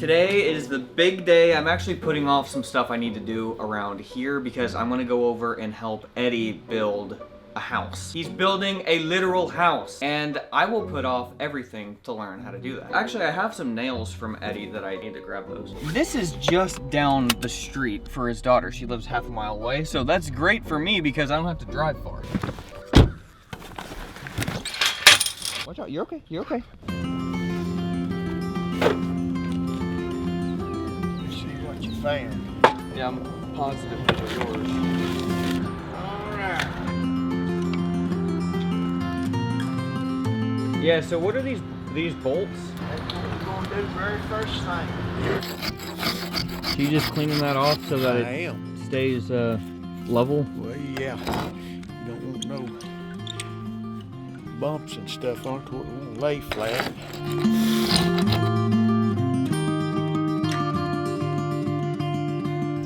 Today is the big day. I'm actually putting off some stuff I need to do around here because I'm gonna go over and help Eddie build a house. He's building a literal house, and I will put off everything to learn how to do that. Actually, I have some nails from Eddie that I need to grab those. This is just down the street for his daughter. She lives half a mile away, so that's great for me because I don't have to drive far. Watch out, you're okay, you're okay. Fan. Yeah, I'm positive those are yours. Alright. Yeah, so what are these bolts? That's what we're going to do very first thing. So you just cleaning that off so that it stays level? Well, yeah. You don't want no bumps and stuff on it, so it won't lay flat.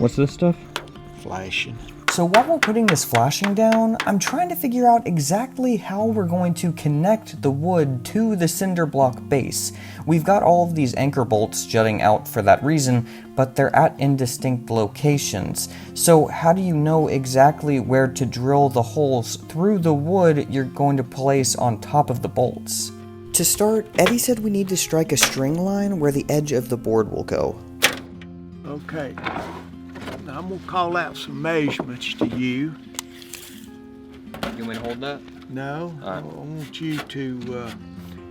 What's this stuff? Flashing. So while we're putting this flashing down, I'm trying to figure out exactly how we're going to connect the wood to the cinder block base. We've got all of these anchor bolts jutting out for that reason, but they're at indistinct locations. So how do you know exactly where to drill the holes through the wood you're going to place on top of the bolts? To start, Eddie said we need to strike a string line where the edge of the board will go. Okay. Now I'm going to call out some measurements to you. You want me to hold that? No, All right. I want you to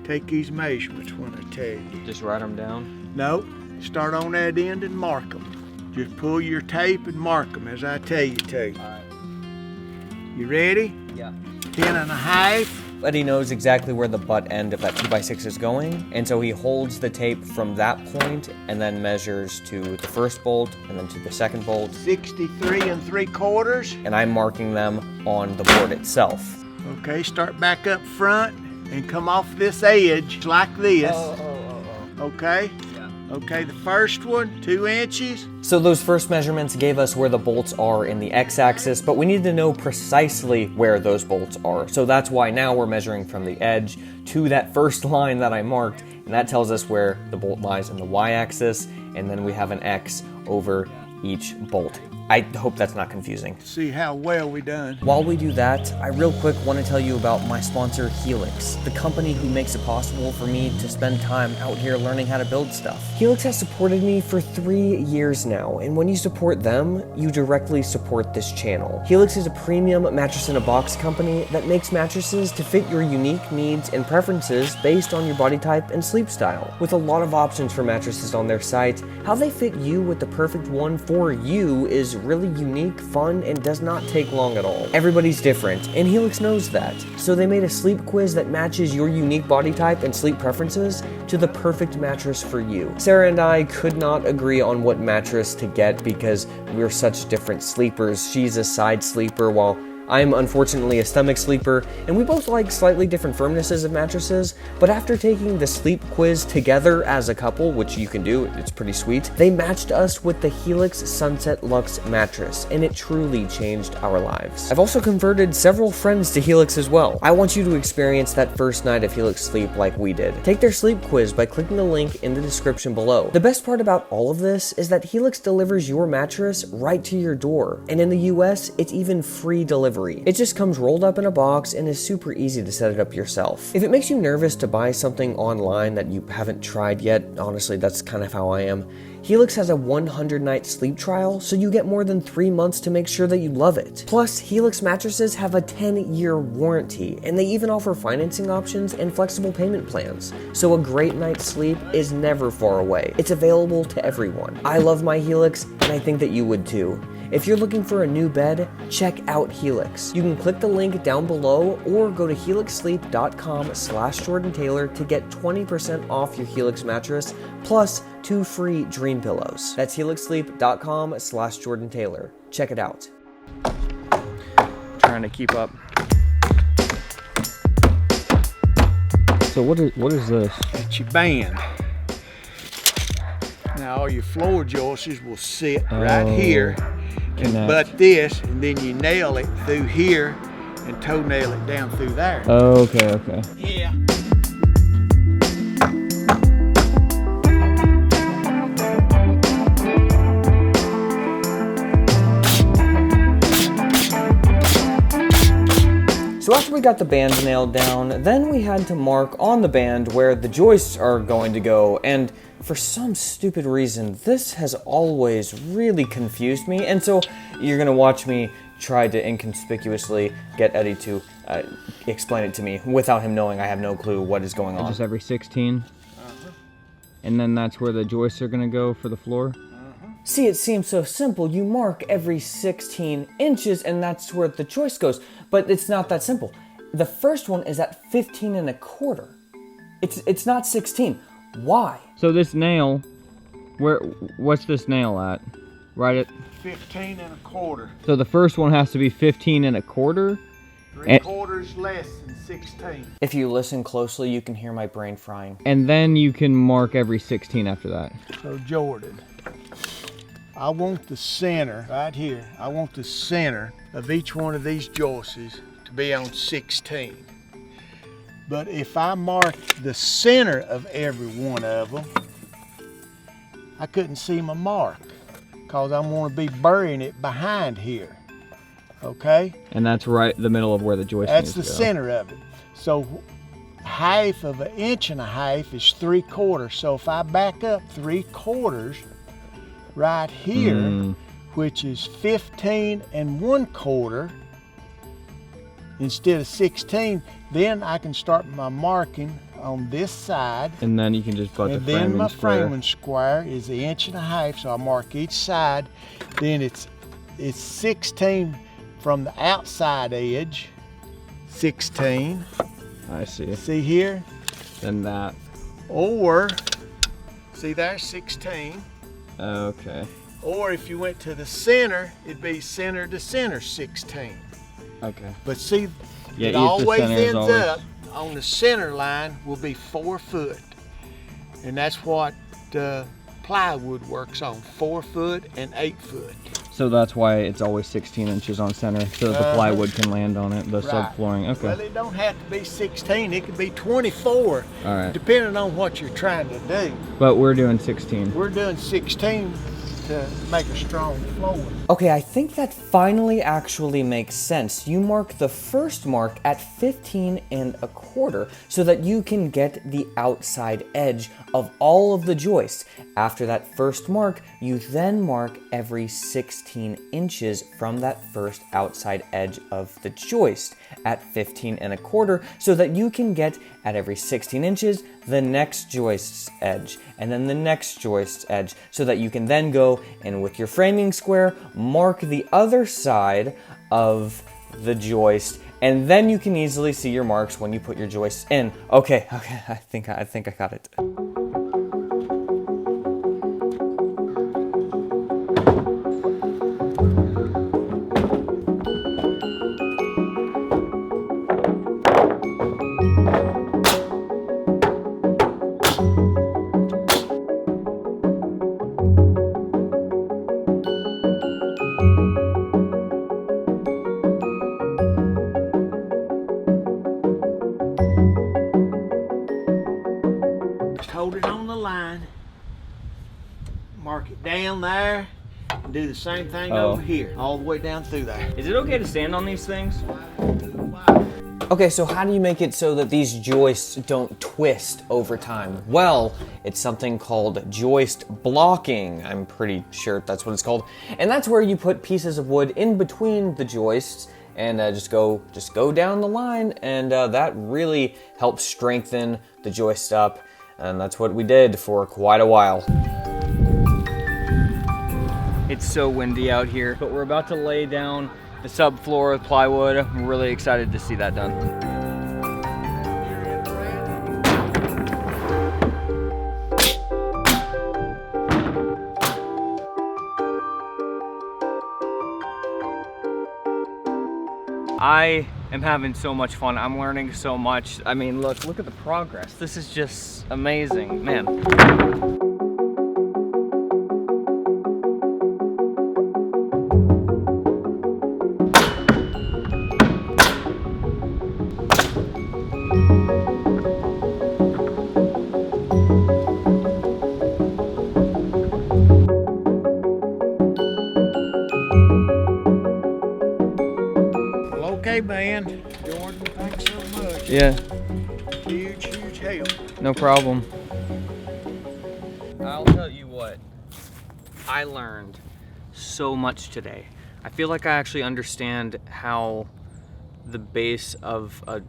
take these measurements when I tell you. Just write them down? No, start on that end and mark them. Just pull your tape and mark them as I tell you to. All right. You ready? Yeah. 10.5. Eddie knows exactly wwhere the butt end of that 2x6 is going, and so he holds the tape from that point and then measures to the first bolt and then to the second bolt. 63 3/4. And I'm marking them on the board itself. Okay, start back up front and come off this edge like this. Okay? Yeah. Okay, the first one, 2 inches. So those first measurements gave us where the bolts are in the x-axis, but we need to know precisely where those bolts are. So that's why now we're measuring from the edge to that first line that I marked, and that tells us where the bolt lies in the y-axis, and then we have an X over each bolt. I hope that's not confusing. See how well we done. While we do that, I real quick want to tell you about my sponsor, Helix, the company who makes it possible for me to spend time out here learning how to build stuff. Helix has supported me for 3 years now, and when you support them, you directly support this channel. Helix is a premium mattress-in-a-box company that makes mattresses to fit your unique needs and preferences based on your body type and sleep style. With a lot of options for mattresses on their site, how they fit you with the perfect one for you is really unique, fun, and does not take long at all. Everybody's different, and Helix knows that. So they made a sleep quiz that matches your unique body type and sleep preferences to the perfect mattress for you. Sarah and I could not agree on what mattress to get because we're such different sleepers. She's a side sleeper while I'm unfortunately a stomach sleeper, and we both like slightly different firmnesses of mattresses, but after taking the sleep quiz together as a couple, which you can do, it's pretty sweet, they matched us with the Helix Sunset Luxe mattress, and it truly changed our lives. I've also converted several friends to Helix as well. I want you to experience that first night of Helix sleep like we did. Take their sleep quiz by clicking the link in the description below. The best part about all of this is that Helix delivers your mattress right to your door, and in the US, it's even free delivery. It just comes rolled up in a box and is super easy to set it up yourself. If it makes you nervous to buy something online that you haven't tried yet, honestly, that's kind of how I am. Helix has a 100-night sleep trial, so you get more than 3 months to make sure that you love it. Plus, Helix mattresses have a 10-year warranty, and they even offer financing options and flexible payment plans. So a great night's sleep is never far away. It's available to everyone. I love my Helix, and I think that you would too. If you're looking for a new bed, check out Helix. You can click the link down below or go to helixsleep.com/Jordan Taylor to get 20% off your Helix mattress plus 2 free dream pillows. That's helixsleep.com/Jordan Taylor. Check it out. Trying to keep up. So what is this? It's your band. Now all your floor joists will sit right here and butt this, and then you nail it through here and toenail it down through there. Oh, okay. Yeah. So after we got the band nailed down, then we had to mark on the band where the joists are going to go, and for some stupid reason, this has always really confused me, and so you're gonna watch me try to inconspicuously get Eddie to explain it to me without him knowing. I have no clue what is going on. Just every 16? And then that's where the joists are gonna go for the floor? See, it seems so simple. You mark every 16 inches and that's where the joist goes. But it's not that simple. The first one is at 15 and a quarter. It's not 16. Why? So this nail, what's this nail at? Right at 15 and a quarter. So the first one has to be 15 and a quarter? 3/4 less than 16. If you listen closely, you can hear my brain frying. And then you can mark every 16 after that. So Jordan, I want the center right here. I want the center of each one of these joists to be on 16. But if I mark the center of every one of them, I couldn't see my mark because I'm going to be burying it behind here. Okay? And that's right the middle of where the joist That's needs the to go. center of it. So half of 1.5 inches is 3/4. So if I back up 3/4 right here, which is 15 and 1/4 instead of 16, then I can start my marking on this side. And then you can just put the And then my square. framing square is 1.5 inches, so I mark each side. Then it's 16 from the outside edge. 16. I see. See here? Then that. Or, see there's 16. Okay. Or if you went to the center, it'd be center to center 16. Okay. But see, Yeah, it the always center is ends always- up on the center line will be 4 foot. And that's what plywood works on, 4 foot and 8 foot. So that's why it's always 16 inches on center, so that the plywood can land on it, the subflooring. Okay. Well, it don't have to be 16, it could be 24, All right. depending on what you're trying to do. But we're doing 16. We're doing 16 to make a strong floor. Okay, I think that finally actually makes sense. You mark the first mark at 15 and a quarter so that you can get the outside edge of all of the joists. After that first mark, you then mark every 16 inches from that first outside edge of the joist at 15 and a quarter so that you can get at every 16 inches the next joist's edge and then the next joist's edge so that you can then go and with your framing square mark the other side of the joist, and then you can easily see your marks when you put your joists in. Okay, I think I got it. Just hold it on the line, mark it down there, and do the same thing over here, all the way down through there. Is it okay to stand on these things? Okay, so how do you make it so that these joists don't twist over time? Well, it's something called joist blocking. I'm pretty sure that's what it's called. And that's where you put pieces of wood in between the joists and just go down the line, and that really helps strengthen the joist up. And that's what we did for quite a while. It's so windy out here, but we're about to lay down the subfloor with plywood. I'm really excited to see that done. I am having so much fun. I'm learning so much. I mean, look at the progress. This is just amazing, man. Well, okay, man, Jordan, Yeah, Huge, huge help. no problem. I'll tell you what, I learned so much today. I feel like I actually understand how the base of a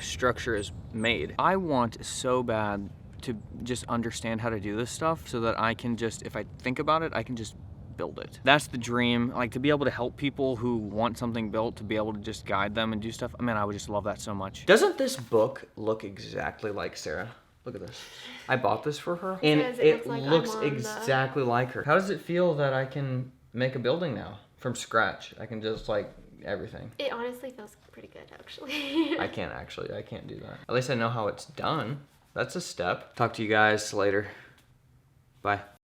structure is made. I want so bad to just understand how to do this stuff so that I can just, if I think about it, I can just build it. That's the dream, like to be able to help people who want something built, to be able to just guide them and do stuff. Man, I would just love that so much. Doesn't this book look exactly like Sarah? Look at this. I bought this for her and it looks exactly like her. How does it feel that I can make a building now from scratch? I can just like everything. It honestly feels pretty good, actually. I can't do that. At least I know how it's done. That's a step. Talk to you guys later. Bye.